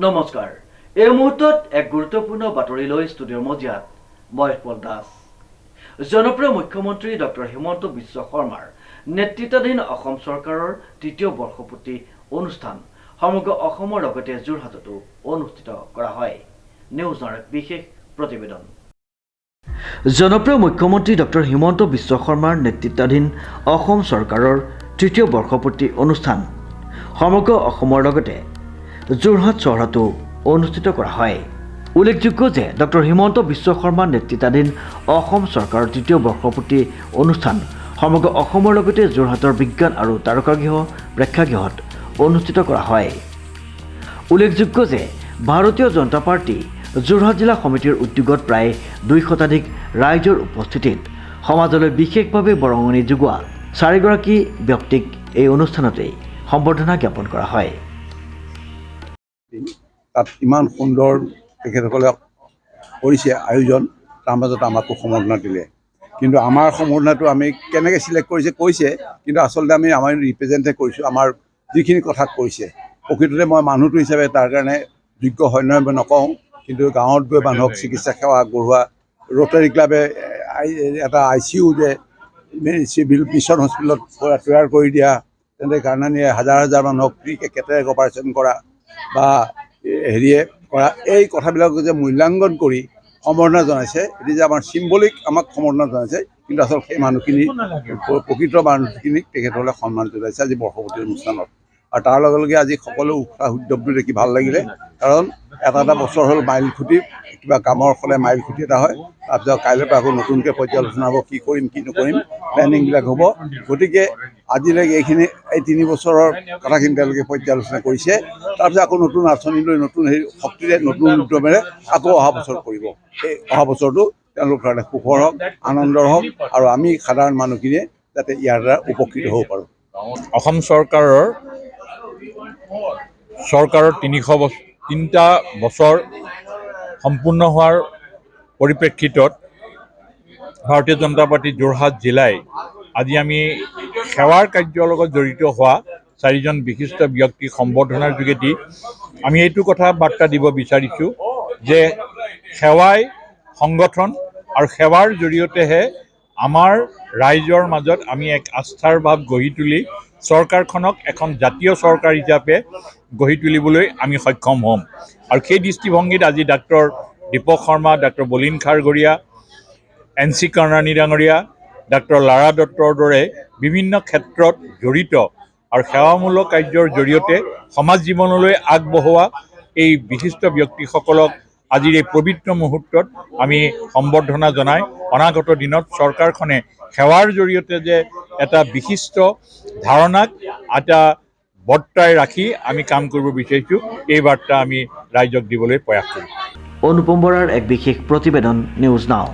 নমস্কাৰ। এই মুহূৰ্তত এক গুৰুত্বপূৰ্ণ বাতৰি লৈ ষ্টুডিঅ'ৰ মজিয়াত মই পল দাস। জনপ্ৰিয় মুখ্যমন্ত্ৰী ডক্টৰ হিমন্ত বিশ্ব শৰ্মাৰ নেতৃত্বাধীন অসম চৰকাৰৰ তৃতীয় বৰ্ষপূৰ্তি অনুষ্ঠান সমগ্ৰ অসমৰ লগতে যোৰহাটতো অনুষ্ঠিত কৰা হয়। নিউজৰ বিশেষ প্ৰতিবেদন। জনপ্ৰিয় মুখ্যমন্ত্ৰী ডক্টৰ হিমন্ত বিশ্ব শৰ্মাৰ নেতৃত্বাধীন অসম চৰকাৰৰ তৃতীয় বৰ্ষপূৰ্তি অনুষ্ঠান সমগ্ৰ অসমৰ লগতে যোৰহাট চহৰতো অনুষ্ঠিত কৰা হয়। উল্লেখযোগ্য যে ডক্টৰ হিমন্ত বিশ্ব শৰ্মাৰ নেতৃত্বাধীন অসম চৰকাৰৰ তৃতীয় বৰ্ষপূৰ্তি অনুষ্ঠান সমগ্ৰ অসমৰ লগতে যোৰহাটৰ বিজ্ঞান আৰু তাৰকাগৃহ প্ৰেক্ষাগৃহত অনুষ্ঠিত কৰা হয়। উল্লেখযোগ্য যে ভাৰতীয় জনতা পাৰ্টি যোৰহাট জিলা সমিতিৰ উদ্যোগত প্ৰায় 2 শতাধিক ৰাইজৰ উপস্থিতিত সমাজলৈ বিশেষভাৱে বৰঙণি যোগোৱা 4 গৰাকী ব্যক্তিক এই অনুষ্ঠানতেই সম্বৰ্ধনা জ্ঞাপন কৰা হয়। তাত ইমান সুন্দৰ তেখেতসকলে কৰিছে আয়োজন, তাৰ মাজত আমাকো সম্বৰ্ধনা দিলে। কিন্তু আমাৰ সম্বৰ্ধনাটো আমি কেনেকৈ চিলেক্ট কৈছে, কিন্তু আচলতে আমি আমাৰ ৰিপ্ৰেজেণ্টহে কৰিছোঁ। আমাৰ যিখিনি কথাত কৈছে প্ৰকৃততে মই মানুহটো হিচাপে তাৰ কাৰণে যোগ্য হয় নহয় মই নকওঁ, কিন্তু গাঁৱত গৈ মানুহক চিকিৎসা সেৱা আগবঢ়োৱা, ৰোটাৰী ক্লাবে এটা ICU যে চিভিল মিছন হস্পিটেলত তৈয়াৰ কৰি দিয়া, তেনেকৈ গাৰ্ণানীয়ে হাজাৰ হাজাৰ মানুহক ফ্ৰীকৈ কেটেৰেক্ট অপাৰেশ্যন কৰা বা হেৰিয়ে কৰা, এই কথাবিলাক যে মূল্যাংকন কৰি সম্বৰ্ধনা জনাইছে, এটি যে আমাৰ চিম্বলিক আমাক সম্বৰ্ধনা জনাইছে, কিন্তু আচলতে সেই মানুহখিনি প্ৰকৃত মানুহখিনিক তেখেতসকলে সন্মান জনাইছে আজি বৰ্ষপূৰ্তি অনুষ্ঠানত। আৰু তাৰ লগে লগে আজি সকলো উৎসাহ উদ্যমটো দেখি ভাল লাগিলে, কাৰণ এটা বছৰ হ'ল মাইল খুঁটি, কিবা কামৰ ফলে মাইল খুঁটি এটা হয়। তাৰপিছত কাইলৈৰ পৰা আকৌ নতুনকৈ পৰ্যালোচনা হ'ব, কি কৰিম কি নকৰিম, প্লেনিংবিলাক হ'ব। গতিকে আজিলৈকে এই 3 বছৰৰ কথাখিনি তেওঁলোকে পৰ্যালোচনা কৰিছে। তাৰপিছত আকৌ নতুন আঁচনি লৈ নতুন শক্তিৰে নতুন উদ্যমেৰে আকৌ অহা বছৰ কৰিব। সেই অহা বছৰটো তেওঁলোকৰ কাৰণে সুখৰ হওক, আনন্দৰ হওক, আৰু আমি সাধাৰণ মানুহখিনিয়ে যাতে ইয়াৰ দ্বাৰা উপকৃত হ'ব পাৰোঁ। অসম চৰকাৰৰ 3টা বছৰ সম্পূৰ্ণ হোৱাৰ পৰিপ্ৰেক্ষিতত ভাৰতীয় জনতা পাৰ্টি যোৰহাট জিলাই আজি আমি সেৱাৰ কাৰ্যৰ লগত জড়িত হোৱা 4জন বিশিষ্ট ব্যক্তিক সম্বৰ্ধনাৰ যোগেদি আমি এইটো কথা বাৰ্তা দিব বিচাৰিছোঁ যে সেৱাই সংগঠন আৰু সেৱাৰ জৰিয়তেহে আমাৰ ৰাইজৰ মাজত আমি এক আস্থাৰ ভাৱ গঢ়ি তুলি চৰকাৰখনক এখন জাতীয় চৰকাৰ হিচাপে গঢ়ি তুলিবলৈ আমি সক্ষম হ'ম। আৰু সেই দৃষ্টিভংগীত আজি ডাক্তৰ দীপক শৰ্মা, ডাক্তৰ বলীন খাৰঘৰীয়া, NC কৰ্ণানী ডাঙৰীয়া, ডাক্তৰ লাৰা দত্তৰ দৰে বিভিন্ন ক্ষেত্ৰত জড়িত আৰু সেৱামূলক কাৰ্যৰ জৰিয়তে সমাজ জীৱনলৈ আগবঢ়োৱা এই বিশিষ্ট ব্যক্তিসকলক আজিৰ এই পবিত্ৰ মুহূৰ্তত আমি সম্বৰ্ধনা জনাই অনাগত দিনত চৰকাৰখনে সেৱাৰ জৰিয়তে যে এটা বিশিষ্ট ধাৰণাক এটা বৰ্তাই ৰাখি আমি কাম কৰিব বিচাৰিছোঁ, এই বাৰ্তা আমি ৰাইজক দিবলৈ প্ৰয়াস কৰিম। অনুপম বৰাৰ এক বিশেষ প্ৰতিবেদন, নিউজ নাও।